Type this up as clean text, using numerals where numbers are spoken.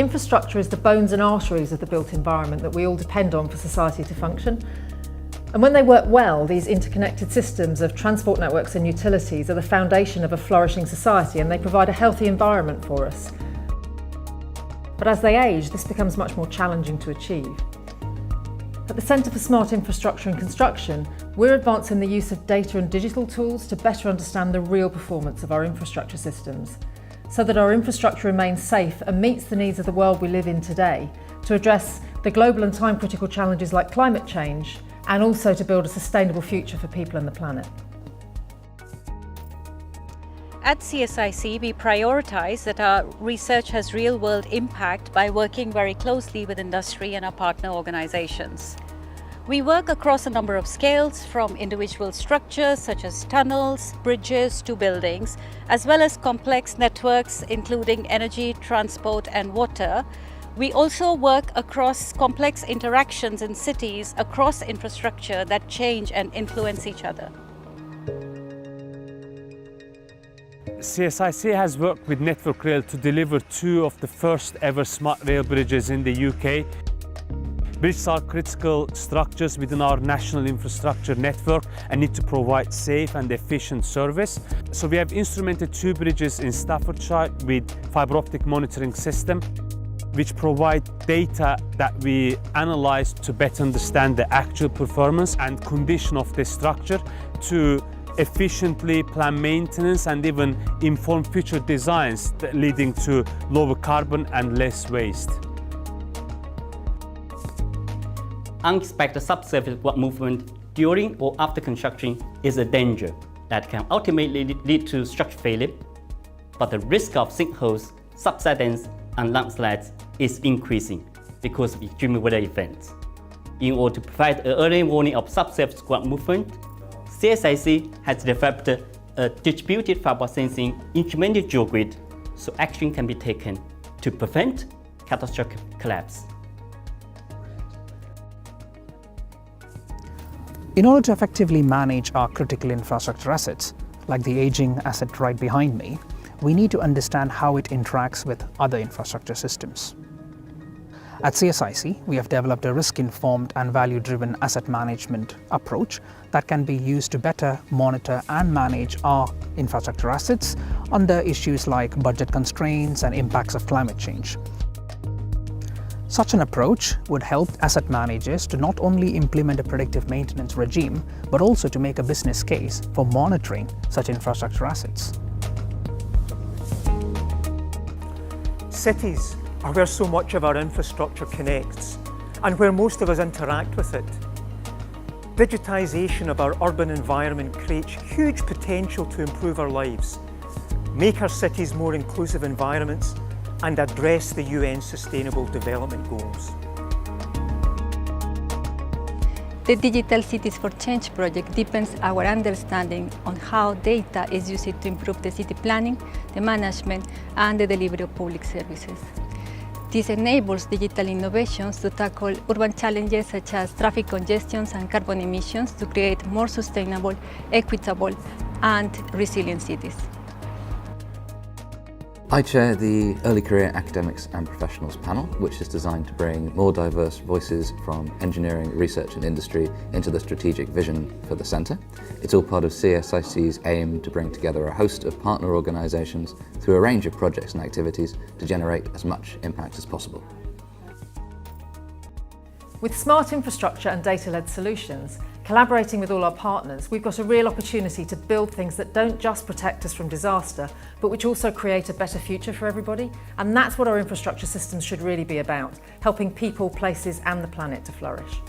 Infrastructure is the bones and arteries of the built environment that we all depend on for society to function. And when they work well, these interconnected systems of transport networks and utilities are the foundation of a flourishing society, and they provide a healthy environment for us. But as they age, this becomes much more challenging to achieve. At the Centre for Smart Infrastructure and Construction, we're advancing the use of data and digital tools to better understand the real performance of our infrastructure systems, so that our infrastructure remains safe and meets the needs of the world we live in today, to address the global and time-critical challenges like climate change, and also to build a sustainable future for people and the planet. At CSIC, we prioritise that our research has real-world impact by working very closely with industry and our partner organisations. We work across a number of scales, from individual structures such as tunnels, bridges to buildings, as well as complex networks including energy, transport and water. We also work across complex interactions in cities across infrastructure that change and influence each other. CSIC has worked with Network Rail to deliver 2 of the first ever smart rail bridges in the UK. Bridges are critical structures within our national infrastructure network and need to provide safe and efficient service. So we have instrumented 2 bridges in Staffordshire with fibre optic monitoring system, which provide data that we analyze to better understand the actual performance and condition of the structure, to efficiently plan maintenance and even inform future designs leading to lower carbon and less waste. Unexpected subsurface ground movement during or after construction is a danger that can ultimately lead to structure failure, but the risk of sinkholes, subsidence and landslides is increasing because of extreme weather events. In order to provide an early warning of subsurface ground movement, CSIC has developed a distributed fibre sensing instrumented geogrid so action can be taken to prevent catastrophic collapse. In order to effectively manage our critical infrastructure assets, like the aging asset right behind me, we need to understand how it interacts with other infrastructure systems. At CSIC, we have developed a risk-informed and value-driven asset management approach that can be used to better monitor and manage our infrastructure assets under issues like budget constraints and impacts of climate change. Such an approach would help asset managers to not only implement a predictive maintenance regime, but also to make a business case for monitoring such infrastructure assets. Cities are where so much of our infrastructure connects and where most of us interact with it. Digitisation of our urban environment creates huge potential to improve our lives, make our cities more inclusive environments and address the UN Sustainable Development Goals. The Digital Cities for Change project deepens our understanding on how data is used to improve the city planning, the management and the delivery of public services. This enables digital innovations to tackle urban challenges such as traffic congestions and carbon emissions to create more sustainable, equitable and resilient cities. I chair the Early Career Academics and Professionals panel, which is designed to bring more diverse voices from engineering, research and industry into the strategic vision for the centre. It's all part of CSIC's aim to bring together a host of partner organisations through a range of projects and activities to generate as much impact as possible. With smart infrastructure and data-led solutions, collaborating with all our partners, we've got a real opportunity to build things that don't just protect us from disaster, but which also create a better future for everybody. And that's what our infrastructure systems should really be about, helping people, places and the planet to flourish.